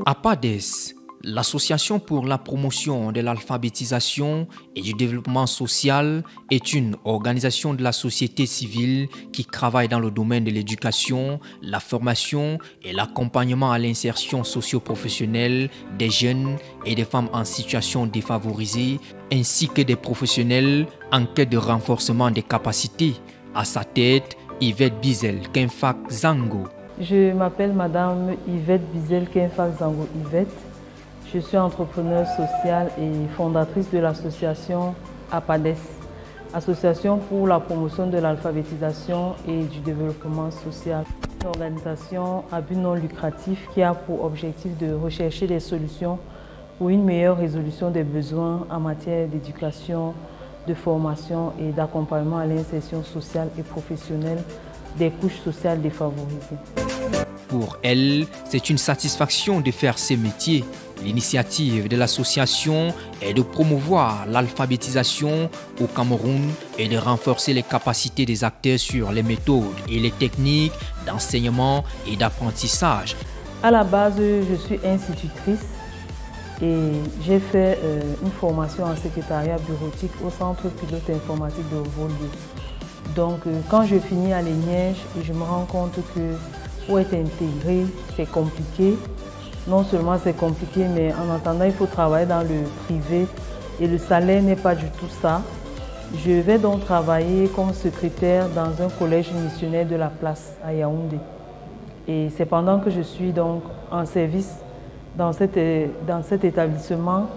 APADES, l'Association pour la promotion de l'alphabétisation et du développement social, est une organisation de la société civile qui travaille dans le domaine de l'éducation, la formation et l'accompagnement à l'insertion socio-professionnelle des jeunes et des femmes en situation défavorisée, ainsi que des professionnels en quête de renforcement des capacités. À sa tête, Yvette Bizel Kenfak Zango. Je m'appelle Madame Yvette Bizel Kenfak Zango Yvette. Je suis entrepreneure sociale et fondatrice de l'association APADES, Association pour la promotion de l'alphabétisation et du développement social. Une organisation à but non lucratif qui a pour objectif de rechercher des solutions pour une meilleure résolution des besoins en matière d'éducation, de formation et d'accompagnement à l'insertion sociale et professionnelle des couches sociales défavorisées. Pour elle, c'est une satisfaction de faire ce métier. L'initiative de l'association est de promouvoir l'alphabétisation au Cameroun et de renforcer les capacités des acteurs sur les méthodes et les techniques d'enseignement et d'apprentissage. À la base, je suis institutrice et j'ai fait une formation en secrétariat bureautique au Centre pilote informatique de Voldo. Donc, quand je finis à l'ENIEJ, je me rends compte que pour être intégré, c'est compliqué. Non seulement c'est compliqué, mais en attendant, il faut travailler dans le privé et le salaire n'est pas du tout ça. Je vais donc travailler comme secrétaire dans un collège missionnaire de la place à Yaoundé. Et c'est pendant que je suis donc en service dans cet établissement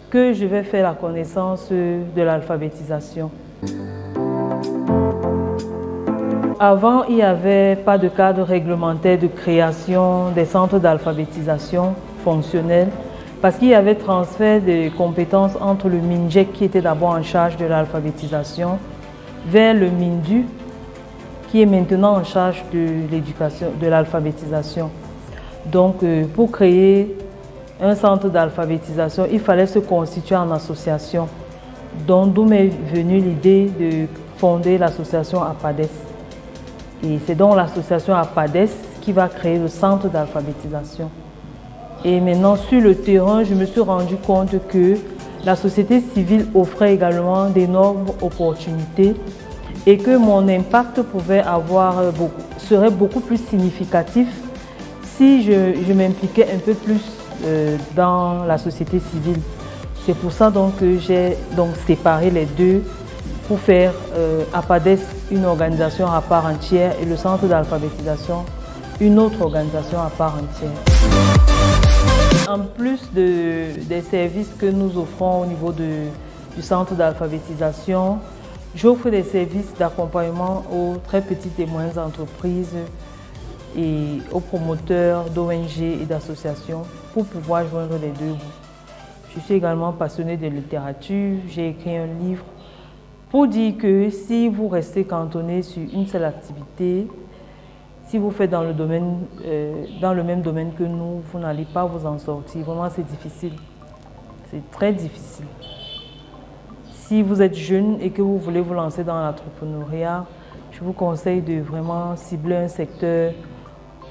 que je vais faire la connaissance de l'alphabétisation. Avant, il n'y avait pas de cadre réglementaire de création des centres d'alphabétisation fonctionnels parce qu'il y avait transfert de compétences entre le MINJEC qui était d'abord en charge de l'alphabétisation vers le MINDU qui est maintenant en charge de l'éducation, de l'alphabétisation. Donc, pour créer un centre d'alphabétisation, il fallait se constituer en association. Donc, d'où m'est venue l'idée de fonder l'association APADES. Et c'est donc l'association APADES qui va créer le centre d'alphabétisation. Et maintenant, sur le terrain, je me suis rendu compte que la société civile offrait également d'énormes opportunités et que mon impact serait beaucoup plus significatif si je m'impliquais un peu plus dans la société civile. C'est pour ça donc que j'ai séparé les deux pour faire APADES une organisation à part entière et le centre d'alphabétisation une autre organisation à part entière. En plus des services que nous offrons au niveau du centre d'alphabétisation, j'offre des services d'accompagnement aux très petites et moyennes entreprises et aux promoteurs d'ONG et d'associations pour pouvoir joindre les deux bouts. Je suis également passionnée de littérature, j'ai écrit un livre pour dire que si vous restez cantonné sur une seule activité, si vous faites dans le même domaine que nous, vous n'allez pas vous en sortir. Vraiment, c'est difficile. C'est très difficile. Si vous êtes jeune et que vous voulez vous lancer dans l'entrepreneuriat, je vous conseille de vraiment cibler un secteur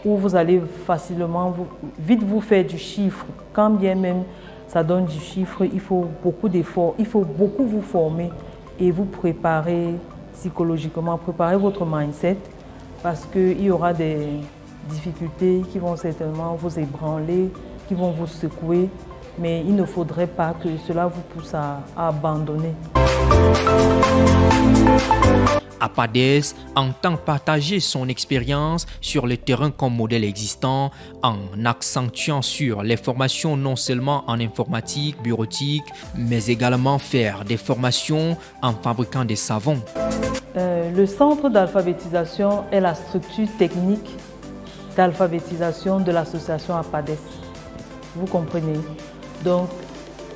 où vous allez facilement, vite vous faire du chiffre. Quand bien même ça donne du chiffre, il faut beaucoup d'efforts, il faut beaucoup vous former et vous préparer psychologiquement, préparer votre mindset parce qu'il y aura des difficultés qui vont certainement vous ébranler, qui vont vous secouer, mais il ne faudrait pas que cela vous pousse à abandonner. APADES entend partager son expérience sur le terrain comme modèle existant en accentuant sur les formations non seulement en informatique, bureautique, mais également faire des formations en fabriquant des savons. Le centre d'alphabétisation est la structure technique d'alphabétisation de l'association APADES. Vous comprenez? Donc,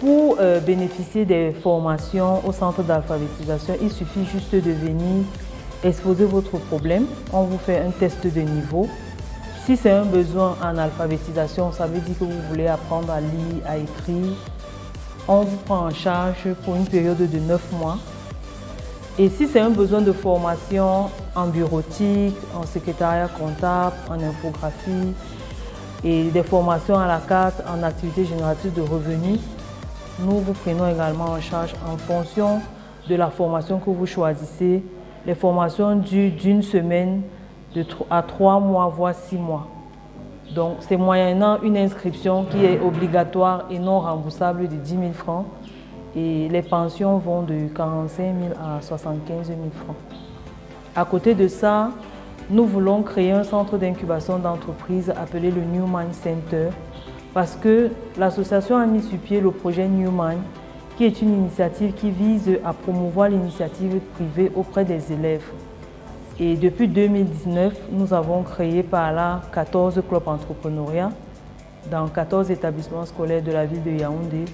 pour bénéficier des formations au centre d'alphabétisation, il suffit juste de venir exposer votre problème. On vous fait un test de niveau. Si c'est un besoin en alphabétisation, ça veut dire que vous voulez apprendre à lire, à écrire. On vous prend en charge pour une période de 9 mois. Et si c'est un besoin de formation en bureautique, en secrétariat comptable, en infographie, et des formations à la carte en activités génératrices de revenus. Nous vous prenons également en charge en fonction de la formation que vous choisissez. Les formations durent d'une semaine à 3 mois, voire 6 mois. Donc, c'est moyennant une inscription qui est obligatoire et non remboursable de 10 000 francs. Et les pensions vont de 45 000 à 75 000 francs. À côté de ça, nous voulons créer un centre d'incubation d'entreprise appelé le New Mind Center parce que l'association a mis sur pied le projet New Mind, qui est une initiative qui vise à promouvoir l'initiative privée auprès des élèves. Et depuis 2019, nous avons créé par là 14 clubs entrepreneuriat dans 14 établissements scolaires de la ville de Yaoundé.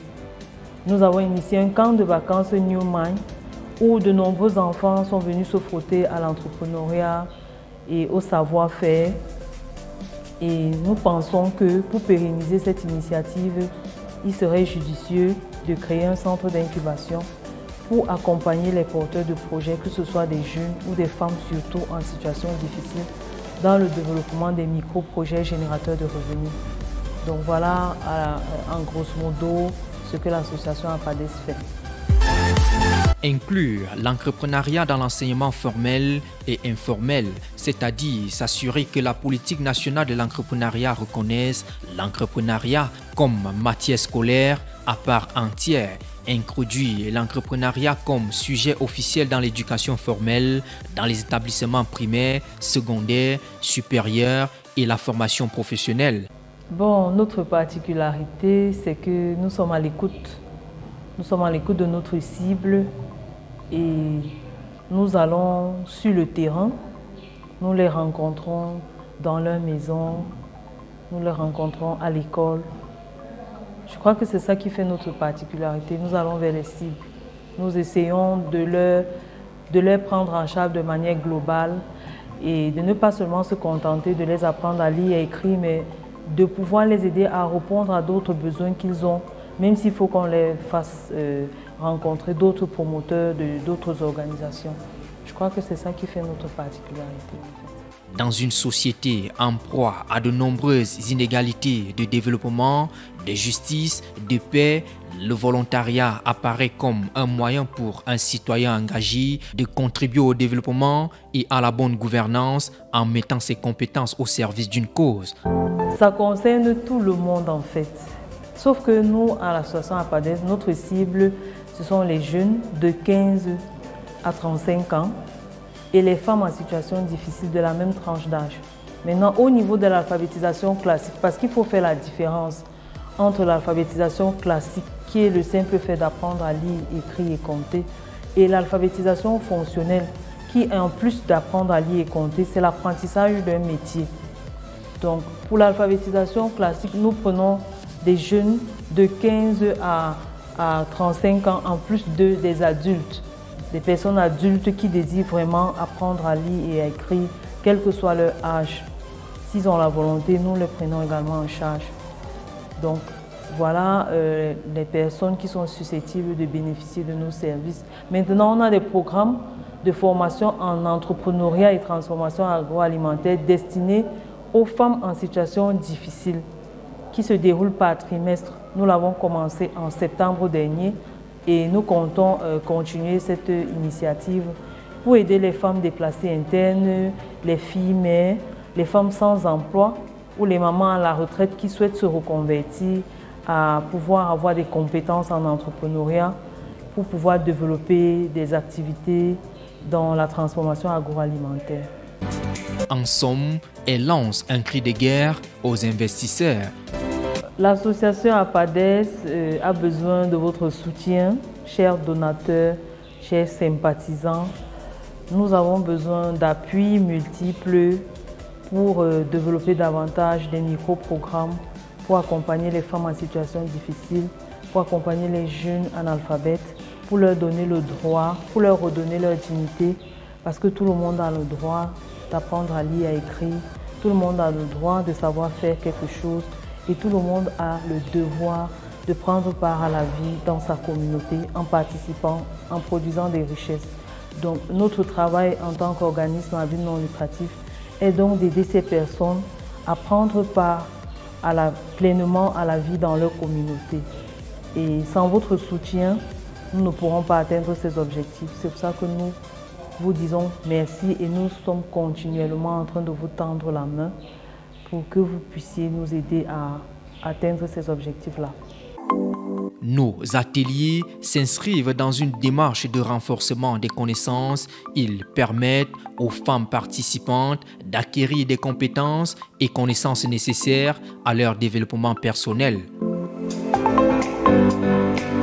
Nous avons initié un camp de vacances New Mind où de nombreux enfants sont venus se frotter à l'entrepreneuriat et au savoir-faire. Et nous pensons que pour pérenniser cette initiative, il serait judicieux de créer un centre d'incubation pour accompagner les porteurs de projets, que ce soit des jeunes ou des femmes surtout en situation difficile, dans le développement des micro-projets générateurs de revenus. Donc voilà en grosso modo ce que l'association APADES fait. Inclure l'entrepreneuriat dans l'enseignement formel et informel, c'est-à-dire s'assurer que la politique nationale de l'entrepreneuriat reconnaisse l'entrepreneuriat comme matière scolaire à part entière, introduire l'entrepreneuriat comme sujet officiel dans l'éducation formelle, dans les établissements primaires, secondaires, supérieurs et la formation professionnelle. Bon, notre particularité, c'est que nous sommes à l'écoute. Nous sommes à l'écoute de notre cible et nous allons sur le terrain. Nous les rencontrons dans leur maison, nous les rencontrons à l'école. Je crois que c'est ça qui fait notre particularité. Nous allons vers les cibles. Nous essayons de leur prendre en charge de manière globale et de ne pas seulement se contenter de les apprendre à lire et écrire, mais de pouvoir les aider à répondre à d'autres besoins qu'ils ont, même s'il faut qu'on les fasse rencontrer d'autres promoteurs, d'autres organisations. Je crois que c'est ça qui fait notre particularité. Dans une société en proie à de nombreuses inégalités de développement, de justice, de paix, le volontariat apparaît comme un moyen pour un citoyen engagé de contribuer au développement et à la bonne gouvernance en mettant ses compétences au service d'une cause. Ça concerne tout le monde en fait. Sauf que nous, à l'association APADES, notre cible, ce sont les jeunes de 15 à 35 ans et les femmes en situation difficile de la même tranche d'âge. Maintenant, au niveau de l'alphabétisation classique, parce qu'il faut faire la différence entre l'alphabétisation classique, qui est le simple fait d'apprendre à lire, écrire et compter, et l'alphabétisation fonctionnelle, qui en plus d'apprendre à lire et compter, c'est l'apprentissage d'un métier. Donc, pour l'alphabétisation classique, nous prenons des jeunes de 15 à 35 ans, en plus des adultes, des personnes adultes qui désirent vraiment apprendre à lire et à écrire, quel que soit leur âge. S'ils ont la volonté, nous les prenons également en charge. Donc, voilà les personnes qui sont susceptibles de bénéficier de nos services. Maintenant, on a des programmes de formation en entrepreneuriat et transformation agroalimentaire destinés aux femmes en situation difficile qui se déroulent par trimestre. Nous l'avons commencé en septembre dernier et nous comptons continuer cette initiative pour aider les femmes déplacées internes, les filles mères, les femmes sans emploi ou les mamans à la retraite qui souhaitent se reconvertir à pouvoir avoir des compétences en entrepreneuriat pour pouvoir développer des activités dans la transformation agroalimentaire. En somme, elle lance un cri de guerre aux investisseurs. L'association APADES a besoin de votre soutien, chers donateurs, chers sympathisants. Nous avons besoin d'appuis multiples pour développer davantage des micro-programmes, pour accompagner les femmes en situation difficile, pour accompagner les jeunes analphabètes, pour leur donner le droit, pour leur redonner leur dignité, parce que tout le monde a le droit d'apprendre à lire et à écrire, tout le monde a le droit de savoir faire quelque chose et tout le monde a le devoir de prendre part à la vie dans sa communauté en participant, en produisant des richesses. Donc notre travail en tant qu'organisme à but non lucratif est donc d'aider ces personnes à prendre part pleinement à la vie dans leur communauté. Et sans votre soutien, nous ne pourrons pas atteindre ces objectifs. C'est pour ça que nous vous disons merci et nous sommes continuellement en train de vous tendre la main pour que vous puissiez nous aider à atteindre ces objectifs-là. Nos ateliers s'inscrivent dans une démarche de renforcement des connaissances. Ils permettent aux femmes participantes d'acquérir des compétences et connaissances nécessaires à leur développement personnel.